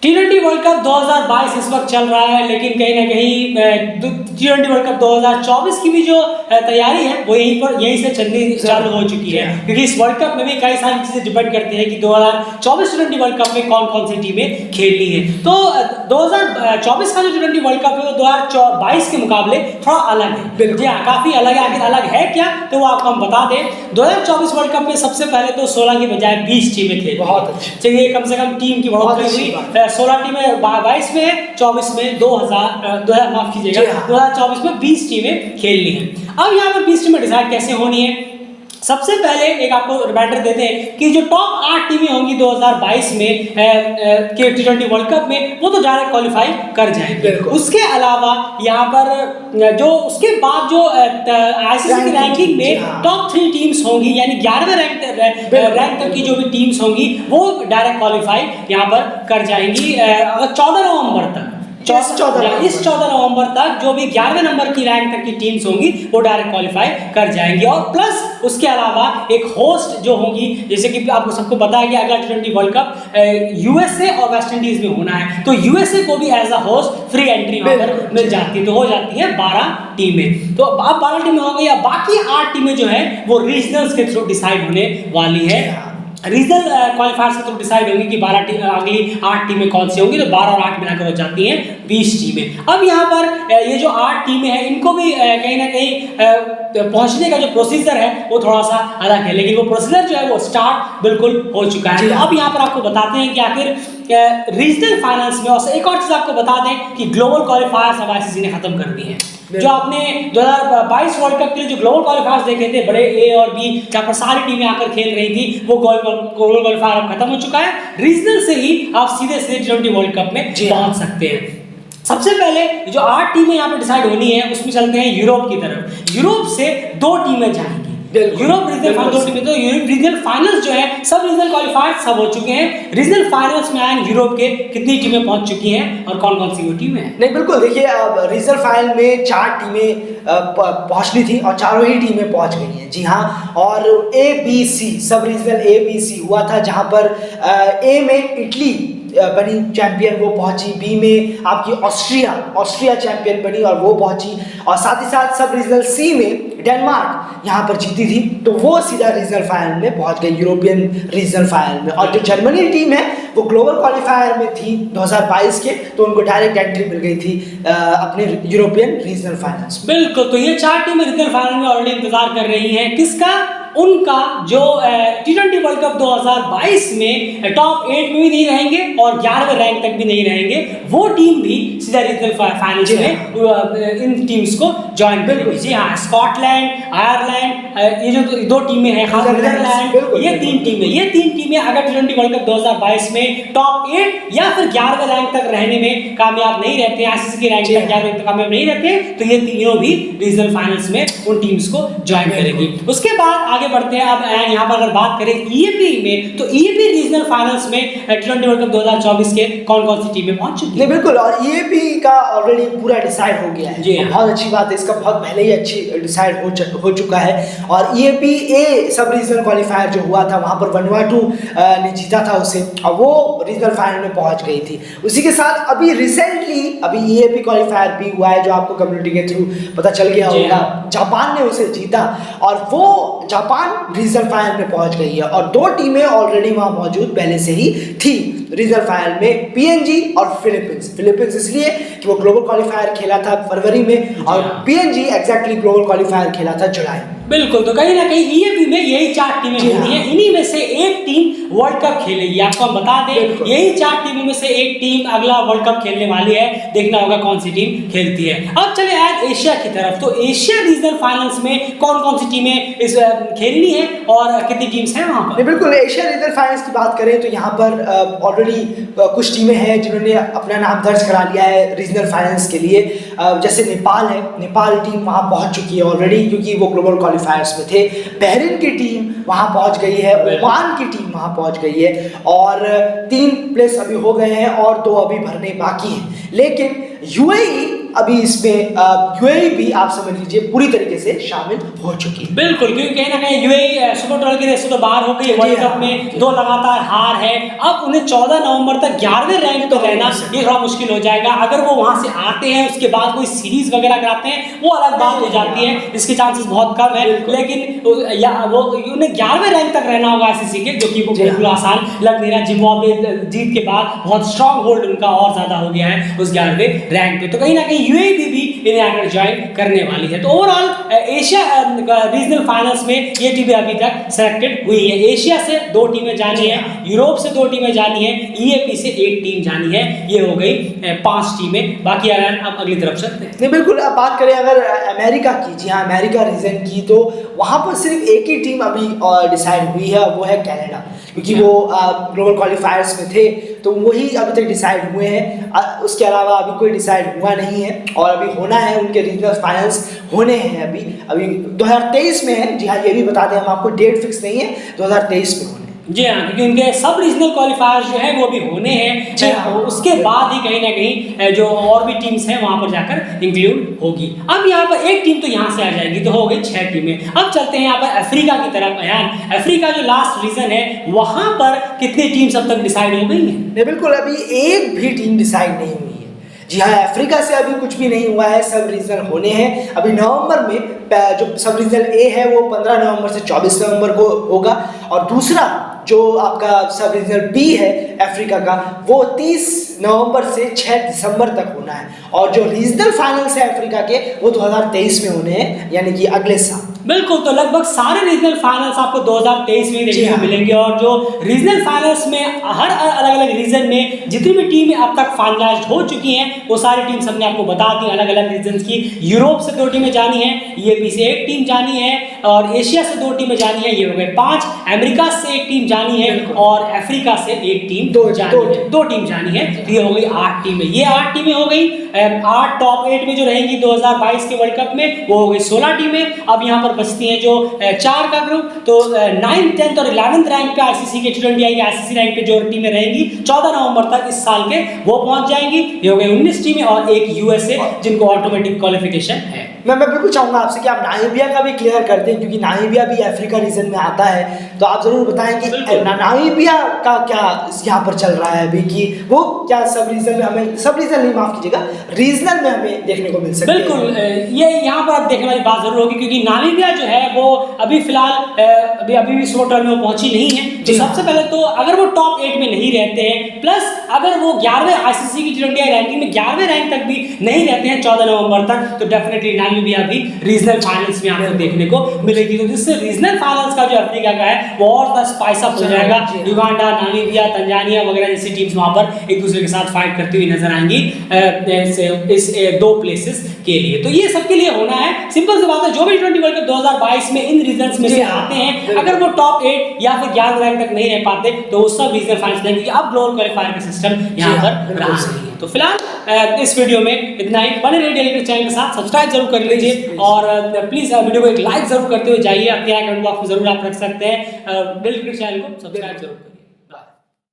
T20 world cup 2022 इस वक्त चल रहा है, लेकिन कहीं ना कहीं T20 वर्ल्ड कप 2024 की भी जो तैयारी है वो यहीं से चलनी चालू हो चुकी है, क्योंकि इस वर्ल्ड कप में भी कई सारी चीज़ें डिपेंड करती है कि 2024 T20 वर्ल्ड कप में कौन कौन सी टीमें खेलनी है। तो 2024 का जो T20 वर्ल्ड कप है वो 2022 के मुकाबले थोड़ा अलग है। जी हाँ, काफ़ी अलग है। आखिर अलग है क्या, तो वो आपको हम बता दें। 2024 वर्ल्ड कप में सबसे पहले तो 16 की बजाय 20 टीमें खेली। बहुत चलिए, कम से कम टीम की बढ़ोतरी हुई। 16 टीमें 22 में है, 24 में 2024 में 20 टीमें खेलनी है। अब यहाँ पर 20 टीमें डिसाइड कैसे होनी है। सबसे पहले एक आपको रिमाइंडर देते हैं कि जो टॉप 8 टीमें होंगी 2022 में के T20 वर्ल्ड कप में, वो तो डायरेक्ट क्वालिफाई कर जाएंगे। उसके अलावा यहाँ पर जो उसके बाद जो आईसीसी की रैंकिंग में टॉप 3 टीम्स होंगी, यानी 11वें रैंक तक की जो भी टीम्स होंगी वो डायरेक्ट क्वालिफाई यहाँ पर कर जाएंगी। अगर 14 नवंबर तक इस 14 नवंबर तक जो भी 11वें नंबर की रैंक तक की टीम्स होंगी वो डायरेक्ट क्वालिफाई कर जाएंगी। और प्लस उसके अलावा एक होस्ट जो होंगी, जैसे कि आपको सबको पता है कि अगला T20 वर्ल्ड कप यूएसए और वेस्ट इंडीज में होना है, तो यूएसए को भी as a host free entry वहां पर मिल जाती है। तो हो जाती है 12 टीमें। तो अब 12 टीमें हो गई। अब बाकी 8 टीमें जो है वो रीजनल्स के थ्रू डिसाइड होने वाली है। रीजनल क्वालिफायर्स के थ्रू डिसाइड होंगी कि 12 टीम, अगली 8 टीमें कौन सी होंगी। तो 12 और 8 मिलाकर हो जाती हैं 20 टीमें। अब यहाँ पर ये जो 8 टीमें हैं इनको भी कहीं ना कहीं पहुंचने का जो प्रोसीजर है वो थोड़ा सा अलग है, लेकिन वो प्रोसीजर जो है वो स्टार्ट बिल्कुल हो चुका है। तो अब यहाँ पर आपको बताते हैं कि आखिर रीजनल फाइनल्स में, और एक और चीज़ आपको बता दें कि ग्लोबल क्वालिफायर्स अब आईसीसी ने खत्म कर दी है। जो आपने 2022 वर्ल्ड कप के लिए जो ग्लोबल क्वालिफायर्स देखे थे, बड़े ए और बी, जहाँ पर सारी टीमें आकर खेल रही थी, वो ग्लोबल क्वालिफायर अब खत्म हो चुका है। रीजनल से ही आप सीधे T20 वर्ल्ड कप में पहुंच सकते हैं। सबसे पहले जो 8 टीमें यहाँ पर डिसाइड होनी है उसमें चलते हैं यूरोप की तरफ। यूरोप से 2 टीमें जाएंगी। यूरोप रीजनल फाइनल 2 टीमें, तो रीजनल फाइनल्स जो है सब रीजनल क्वालिफायर सब हो चुके हैं। रीजनल फाइनल्स में आए यूरोप के कितनी टीमें पहुंच चुकी हैं और कौन कौन सी वो टीमें हैं? नहीं, बिल्कुल देखिए, अब रीजनल फाइनल में 4 टीमें पहुंचनी थी और चारों ही टीमें पहुंच गई हैं। जी हाँ, और ABC सब रीजनल ABC हुआ था, जहां पर ए में इटली बनी चैंपियन, वो पहुंची। बी में आपकी ऑस्ट्रिया चैंपियन बनी और वो पहुंची। और साथ ही साथ सब रीजनल सी में डेनमार्क यहाँ पर जीती थी, तो वो सीधा रीजनल फाइनल में पहुंच गई, यूरोपियन रीजनल फाइनल में। और जो जर्मनी टीम है वो ग्लोबल क्वालिफायर में थी 2022 के, तो उनको डायरेक्ट एंट्री मिल गई थी अपने यूरोपियन रीजनल फाइनल्स। बिल्कुल, तो ये 4 टीमें रीजनल फाइनल में ऑलरेडी इंतजार कर रही हैं। किसका? उनका जो T20 वर्ल्ड कप 2022 में टॉप 8 में भी नहीं रहेंगे और 11वें रैंक तक भी नहीं रहेंगे, वो टीम भी सीधा रीजनल फाइनल में इन टीम्स को ज्वाइन करेगी। जी हाँ, स्कॉटलैंड, आयरलैंड, ये जो 2 टीमें हैं, नीदरलैंड, ये 3 टीमें अगर T20 वर्ल्ड कप 2022 में टॉप 8 या फिर 11वें रैंक तक रहने में कामयाब नहीं रहते, आईसीसी की रैंक तक 11वें तक कामयाब नहीं रहते, तो ये तीनों भी रीजनल फाइनल्स में उन टीम्स को ज्वाइन करेगी। उसके बाद बढ़ते हैं। अब यहाँ पर अगर बात करें ईएपी में, तो ईएपी रीजनल फाइनल्स में T20 वर्ल्ड कप 2024 के कौन कौन सी टीमें पहुंच चुकी हैं? बिल्कुल, और ईएपी का ऑलरेडी पूरा डिसाइड हो गया है। बहुत अच्छी बात है, इसका बहुत पहले ही अच्छी डिसाइड हो चुका है। और ईएपी ए सब रीजनल क्वालिफायर जो हुआ था वहां पर वनवाटू ने जीता था उसे, और वो रीजनल फाइनल में पहुंच गई थी। उसी के साथ अभी रिसेंटली ईएपी क्वालिफायर भी हुआ है, जो आपको कम्युनिटी के थ्रू पता चल गया होगा। जापान ने उसे जीता और वो जापान रीजनल फाइनल में पहुंच गई है। और 2 टीमें ऑलरेडी वहां मौजूद पहले से ही थी रीजनल फाइनल में, पीएनजी और फिलीपींस इसलिए कि वो ग्लोबल क्वालिफायर खेला था फरवरी में, और पीएनजी एग्जैक्टली ग्लोबल क्वालिफायर खेला था जुलाई में। बिल्कुल, तो कहीं ना कहीं ईएपी में यही 4 टीमें होती हैं। इन्हीं में से एक टीम वर्ल्ड कप खेलेगी। आपको हम बता दें, यही 4 टीमों में से एक टीम अगला वर्ल्ड कप खेलने वाली है। देखना होगा कौन सी टीम खेलती है। अब चले आज एशिया की तरफ। तो एशिया रीजनल फाइनल्स में कौन कौन सी टीमें इस खेलनी है और कितनी टीम्स हैं वहां पर? बिल्कुल, एशिया रीजनल फाइनल्स की बात करें तो यहाँ पर ऑलरेडी कुछ टीमें हैं जिन्होंने अपना नाम दर्ज करा लिया है रीजनल फाइनल्स के लिए। जैसे नेपाल है, नेपाल टीम वहाँ पहुँच चुकी है ऑलरेडी, क्योंकि वो ग्लोबल क्वालिफायर्स में थे। बहरीन की टीम वहाँ पहुँच गई है, ओमान की टीम वहाँ पहुँच गई है, और 3 प्लेस अभी हो गए हैं और 2 अभी भरने बाकी हैं। लेकिन यूएई अभी इसमें यूएई भी आप समझ लीजिए पूरी तरीके से शामिल हो चुकी है। बिल्कुल, क्योंकि कहीं ना कहीं यूएई सुपर 12 के रेस से तो बाहर हो गई, वर्ल्ड कप में 2 लगातार हार है। अब उन्हें 14 नवंबर तक 11वें रैंक पे रहना ये थोड़ा मुश्किल हो जाएगा। अगर वो वहां से आते हैं उसके बाद कोई सीरीज वगैरह कराते हैं वो अलग बात हो जाती है, इसके चांसेस बहुत कम है, लेकिन वो उन्हें 11वें रैंक तक रहना होगा आईसीसी के, जो कि वो बिल्कुल आसान लग नहीं रहा। जिम्बाब्वे जीत के बाद बहुत स्ट्रांग होल्ड उनका और ज्यादा हो गया है उस 11वें रैंक पे, तो कहीं ना कहीं यूएई भी इन्हें आकर ज्वाइन करने वाली है। तो ओवरऑल एशिया रीजनल फाइनल्स में ये टीमें अभी तक सेलेक्टेड हुई है। एशिया से 2 टीमें जानी है, यूरोप से 2 टीमें जानी है, ईएपी से 1 टीम जानी है। ये हो गई 5 टीमें। बाकी यार अब अगली तरफ चलते हैं। नहीं बिल्कुल, अब बात करें अगर अमेरिका की, जी हाँ अमेरिका रीजन की, तो वहाँ पर सिर्फ एक ही टीम अभी डिसाइड हुई है, वो है कनाडा, क्योंकि वो ग्लोबल क्वालिफायर्स में थे तो वही अभी तक डिसाइड हुए हैं। उसके अलावा अभी कोई डिसाइड हुआ नहीं है और अभी होना है, उनके रीजनल फाइनल्स होने हैं अभी 2023 में है। जी हाँ, ये भी बता दें हम आपको, डेट फिक्स नहीं है, 2023 में होने। जी हाँ, क्योंकि उनके सब रीजनल क्वालिफायर्स जो है वो भी होने हैं। जी हाँ। उसके बाद ही कहीं ना कहीं जो और भी टीम्स हैं वहां पर जाकर इंक्लूड होगी। अब यहाँ पर एक टीम तो यहाँ से आ जाएगी, तो हो गई 6 टीमें। अब चलते हैं यहाँ पर अफ्रीका की तरफ। यार अफ्रीका जो लास्ट रीजन है वहां पर कितनी टीम्स अब तक डिसाइड हो गई हैं? नहीं बिल्कुल, अभी एक भी टीम डिसाइड नहीं हुई है। जी हाँ, अफ्रीका से अभी कुछ भी नहीं हुआ है, सब रीजन होने हैं। अभी नवंबर में जो सब रीजन ए है वो 15 नवंबर से 24 नवंबर को होगा, और दूसरा जो आपका सब रीजनल बी है अफ्रीका का वो 30 नवंबर से 6 दिसंबर तक होना है, और जो रीजनल फाइनल्स है अफ्रीका के वो 2023 में होने हैं, यानी कि अगले साल। बिल्कुल, तो लगभग सारे रीजनल फाइनल्स आपको 2023 में देखने को मिलेंगे, और जो रीजनल फाइनल्स में हर अलग अलग रीजन में जितनी भी टीमें अब तक फाइनलाइज्ड हो चुकी हैं वो सारी टीम्स हमने आपको बता दी अलग अलग रीजन की। यूरोप से 2 टीमें जानी है, ईएपी से 1 टीम जानी है, और एशिया से 2 टीमें जानी है, ये हो गए 5। अमेरिका से 1 टीम जानी है, और अफ्रीका से 1 टीम जानी है, 2 टीम जानी है, तो ये हो गई 8 टीमें। ये 8 टीमें हो गई। 8 टॉप 8 में जो रहेंगी 2022 के वर्ल्ड कप में वो हो गई 16 टीमें। अब यहाँ पर बचती हैं जो 4 का ग्रुप, तो 9th 10th और 11th रैंक पे आईसीसी के T20 आई आईसीसी रैंक पे जो टीमें रहेंगी 14 नवंबर तक इस साल के वो पहुंच जाएंगी। ये हो गए 19 टीमें और 1 यूएसए जिनको ऑटोमेटिक क्वालिफिकेशन है। मैं बिल्कुल चाहूंगा आपसे कि आप नामीबिया का भी क्लियर कर दें, क्योंकि नामीबिया भी अफ्रीका रीजन में आता है, तो आप जरूर बताएं कि नामीबिया का क्या यहाँ पर चल रहा है अभी, कि वो क्या सब रीजन में हमें, सब रीजन नहीं माफ कीजिएगा, रीजनल में हमें देखने को मिल सकता है। बिल्कुल, ये यहाँ पर आप देखने वाली बात जरूर होगी, क्योंकि नामीबिया जो है वो अभी फिलहाल अभी भी सुपर 12 में वो पहुंची नहीं है। तो सबसे पहले तो अगर वो टॉप 8 में नहीं रहते हैं, प्लस अगर वो 11वें आईसीसी की T20 रैंकिंग में 11वें रैंक तक भी नहीं रहते हैं 14 नवंबर तक, तो डेफिनेटली नामीबिया भी रीजनल फाइनल्स में आपको देखने को मिलेगी। तो जिससे रीजनल फाइनल्स का जो अफ्रीका का है वो और ज़्यादा स्पाइस अप हो जाएगा। युगांडा, नामीबिया, तंजानिया वगैरह जैसी टीम्स वहां पर एक दूसरे के साथ फाइट करती हुई नजर आएंगी इस 2 प्लेसेस के लिए। तो ये सबके लिए होना है, सिंपल सी बात है। जो भी T20 वर्ल्ड कप 2022 में इन रीजन्स में से आते हैं, अगर वो टॉप 8 या फिर 11 रैंक तक नहीं रह पाते तो वो सब रीजनल फाइनल्स रहेंगे। अब ग्लोबल क्वालिफायर का सिस्टम यहाँ पर रहा नहीं है। तो फिलहाल इस वीडियो में इतना ही। बने रहिए डेली क्रिकेट चैनल के साथ, सब्सक्राइब जरूर कर लीजिए, और प्लीज वीडियो को एक लाइक जरूर करते हुए जाइए। अपने कमेंट बॉक्स में जरूर आप रख सकते हैं। डेली क्रिकेट चैनल को सब्सक्राइब जरूर करें।